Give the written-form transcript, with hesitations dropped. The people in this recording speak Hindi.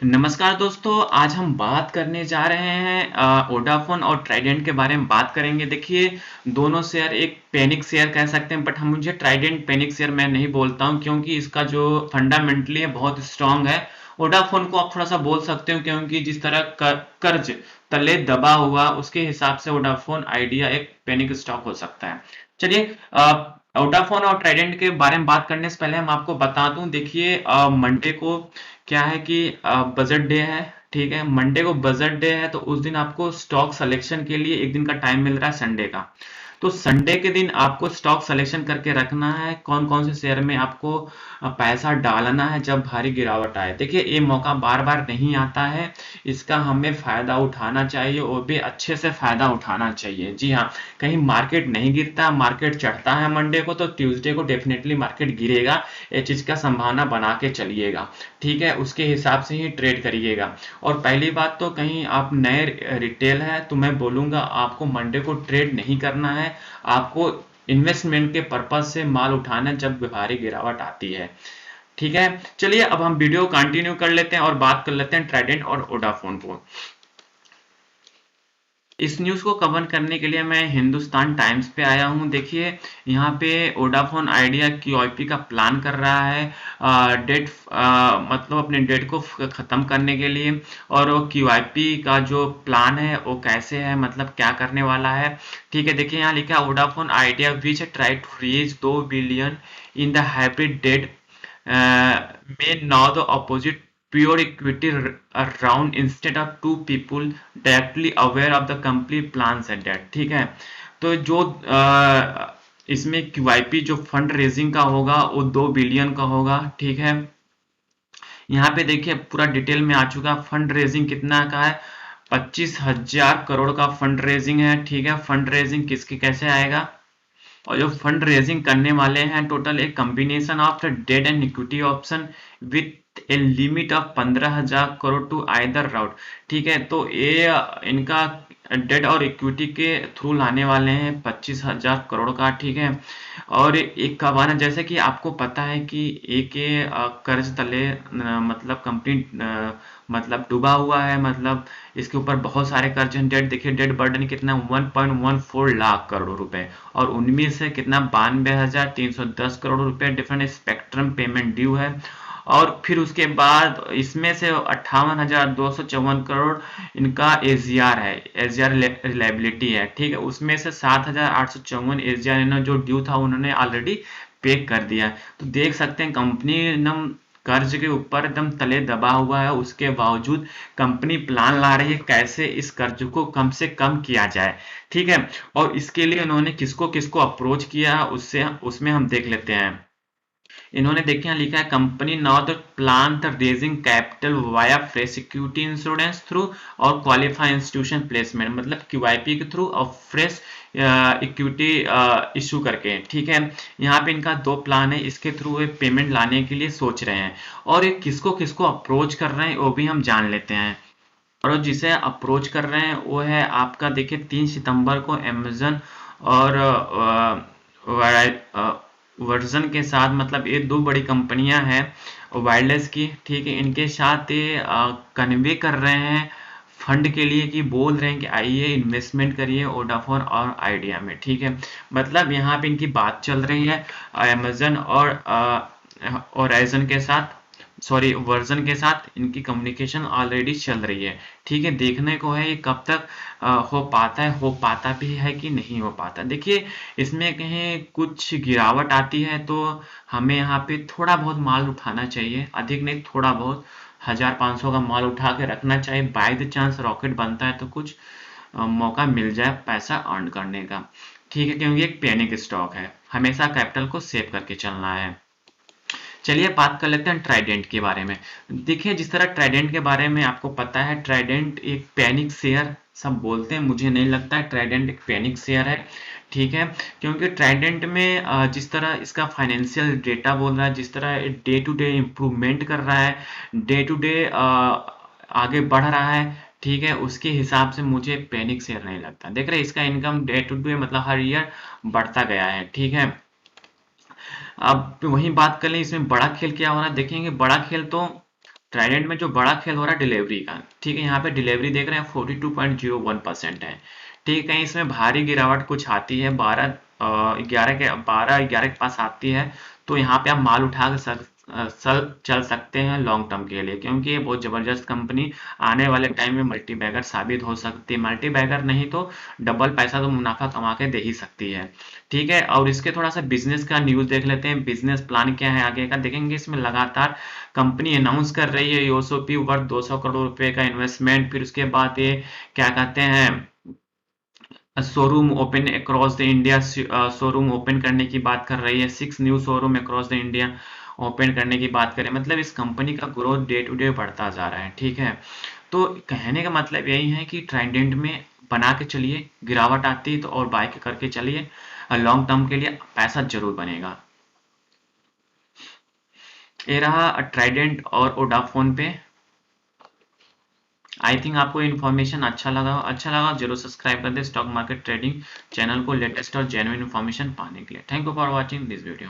नमस्कार दोस्तों, आज हम बात करने जा रहे हैं वोडाफोन और ट्राइडेंट के बारे में बात करेंगे। देखिए, दोनों शेयर एक पैनिक शेयर कह सकते हैं, बट हम मुझे ट्राइडेंट पैनिक शेयर मैं नहीं बोलता हूं क्योंकि इसका जो फंडामेंटली है बहुत स्ट्रांग है। वोडाफोन को आप थोड़ा सा बोल सकते हो क्योंकि जिस तरह कर्ज तले दबा हुआ उसके हिसाब से वोडाफोन आइडिया एक पैनिक स्टॉक हो सकता है। चलिए, वोडाफोन और ट्राइडेंट के बारे में बात करने से पहले हम आपको बता दूं। देखिए, मंडे को क्या है कि बजट डे है। ठीक है, मंडे को बजट डे है तो उस दिन आपको स्टॉक सिलेक्शन के लिए एक दिन का टाइम मिल रहा है, संडे का। तो संडे के दिन आपको स्टॉक सिलेक्शन करके रखना है कौन कौन से शेयर में आपको पैसा डालना है जब भारी गिरावट आए। देखिए, ये मौका बार बार नहीं आता है, इसका हमें फायदा उठाना चाहिए और भी अच्छे से फायदा उठाना चाहिए। जी हाँ, कहीं मार्केट नहीं गिरता, मार्केट चढ़ता है मंडे को तो ट्यूसडे को डेफिनेटली मार्केट गिरेगा। ये चीज का संभावना बना के चलिएगा। ठीक है, उसके हिसाब से ही ट्रेड करिएगा। और पहली बात तो कहीं आप नए रिटेल है तो मैं बोलूंगा आपको मंडे को ट्रेड नहीं करना है, आपको इन्वेस्टमेंट के पर्पज से माल उठाना जब भारी गिरावट आती है। ठीक है, चलिए अब हम वीडियो कंटिन्यू कर लेते हैं और बात कर लेते हैं ट्राइडेंट और वोडाफोन को। इस न्यूज को कवर करने के लिए मैं हिंदुस्तान टाइम्स पे आया हूं। देखिए, यहाँ पे वोडाफोन आइडिया क्यूआईपी का प्लान कर रहा है, डेट मतलब अपने डेट को खत्म करने के लिए। और वो क्यूआईपी का जो प्लान है वो कैसे है, मतलब क्या करने वाला है। ठीक है, देखिए यहाँ लिखा है Vodafone Idea which try to reach 2 billion in the hybrid debt may now the opposite pure equity round instead of two people directly aware of the company plans at that। ठीक है, तो जो इसमें क्यूआईपी जो फंड रेजिंग का होगा वो 2 बिलियन का होगा। ठीक है, यहाँ पे देखिए पूरा डिटेल में आ चुका। फंड रेजिंग कितना का है, 25,000 करोड़ का फंड रेजिंग है। ठीक है, फंड रेजिंग किसकी कैसे आएगा, और जो फंड रेजिंग करने वाले हैं टोटल एक combination of debt and equity option with a limit of 15,000 crore to either route. ठीक है, तो ये इनका डेट और इक्विटी के थ्रू लाने वाले हैं 25,000 करोड़ का। ठीक है, और एक का बाना जैसे कि आपको पता है कि एक ये कर्ज तले मतलब कंपनी मतलब डूबा हुआ है, मतलब इसके ऊपर बहुत सारे कर्ज हैं। डेट देखिए, डेट बर्डन कितना 1.14 लाख करोड़ रुपए, और उनमें से कितना 92,310 करोड़ रुपए डिफरेंट स्पेक्ट्रम पेमेंट ड्यू है। और फिर उसके बाद इसमें से 58,254 करोड़ इनका एजीआर है, एजीआर रिलायबिलिटी है। ठीक है, उसमें से 7,854 एजीआर जो ड्यू था उन्होंने ऑलरेडी पे कर दिया। तो देख सकते हैं कंपनी एकदम कर्ज के ऊपर एकदम तले दबा हुआ है, उसके बावजूद कंपनी प्लान ला रही है कैसे इस कर्ज को कम से कम किया जाए। ठीक है, और इसके लिए उन्होंने किसको किसको अप्रोच किया उससे उसमें हम देख लेते हैं। इन्होंने देखिए यहाँ लिखा है company now the plan the raising capital via fresh security insurance through और क्वालिफाई इंस्टीट्यूशन प्लेसमेंट, मतलब क्यूआईपी के थ्रू और फ्रेश इक्विटी इशू करके। ठीक है, यहाँ पे इनका 2 प्लान है, इसके थ्रू ये पेमेंट लाने के लिए सोच रहे हैं। और ये किसको किसको अप्रोच कर रहे हैं वो भी हम जान लेते हैं। और जिसे अप्रोच कर रहे हैं वो है आपका, देखिए 3 सितंबर को अमेजन और वर्जन के साथ, मतलब ये 2 बड़ी कंपनियां हैं वायरलेस की। ठीक है, इनके साथ ये कन्वे कर रहे हैं फंड के लिए कि बोल रहे हैं कि आइए इन्वेस्टमेंट करिए वोडाफोन और आइडिया में। ठीक है, मतलब यहाँ पे इनकी बात चल रही है अमेजन और ओराइजन के साथ, सॉरी वर्जन के साथ इनकी कम्युनिकेशन ऑलरेडी चल रही है। ठीक है, देखने को है ये कब तक हो पाता भी है कि नहीं हो पाता। देखिए, इसमें कहीं कुछ गिरावट आती है तो हमें यहाँ पे थोड़ा बहुत माल उठाना चाहिए, अधिक नहीं, थोड़ा बहुत 1,000-500 का माल उठा के रखना चाहिए। बाय द चांस रॉकेट बनता है तो कुछ मौका मिल जाए पैसा अर्न करने का। ठीक है, क्योंकि एक पैनिक स्टॉक है, हमेशा कैपिटल को सेव करके चलना है। चलिए बात कर लेते हैं ट्राइडेंट के बारे में। देखिए, जिस तरह ट्राइडेंट के बारे में आपको पता है, ट्राइडेंट एक पैनिक शेयर सब बोलते हैं, मुझे नहीं लगता है ट्राइडेंट एक पैनिक शेयर है। ठीक है, क्योंकि ट्राइडेंट में जिस तरह इसका फाइनेंशियल डेटा बोल रहा है, जिस तरह डे टू डे इम्प्रूवमेंट कर रहा है, डे टू डे आगे बढ़ रहा है, ठीक है, उसके हिसाब से मुझे पैनिक शेयर नहीं लगता। देख रहे हैं इसका इनकम डे टू डे मतलब हर ईयर बढ़ता गया है। ठीक है, अब वही बात कर लें इसमें बड़ा खेल क्या हो रहा है, देखेंगे बड़ा खेल तो ट्राइडेंट में जो बड़ा खेल हो रहा है डिलीवरी का, ठीक है, यहाँ पे डिलीवरी देख रहे हैं 42.01% है, ठीक है। कहीं इसमें भारी गिरावट कुछ आती है, 12 11 के पास आती है, तो यहाँ पे आप माल उठा के चल सकते हैं लॉन्ग टर्म के लिए, क्योंकि ये बहुत जबरदस्त कंपनी आने वाले टाइम में मल्टी बैगर साबित हो सकती है। मल्टी बैगर नहीं तो डबल पैसा तो मुनाफा कमा के दे ही सकती है, ठीक है। और इसके थोड़ा सा बिजनेस का न्यूज देख लेते हैं, बिजनेस प्लान क्या है आगे का देखेंगे। इसमें लगातार कंपनी अनाउंस कर रही है ओसोपी वर्थ 200 करोड़ रुपए का इन्वेस्टमेंट, फिर उसके बाद ये क्या कहते हैं showroom open across the India, showroom open करने की बात कर रही है, 6 new showroom across the India open करने की बात करें, मतलब इस कंपनी का ग्रोथ डे टू डे बढ़ता जा रहा है, ठीक है। तो कहने का मतलब यही है कि ट्राइडेंट में बना के चलिए, गिरावट आती है तो और बाय करके चलिए, लॉन्ग टर्म के लिए पैसा जरूर बनेगा। ये रहा ट्राइडेंट और वोडाफोन पे। आई थिंक आपको इन्फॉर्मेशन अच्छा लगा जरूर सब्सक्राइब कर दे स्टॉक मार्केट ट्रेडिंग चैनल को, लेटेस्ट और जेन्युइन इन्फॉर्मेशन पाने के लिए। Thank you for watching this video.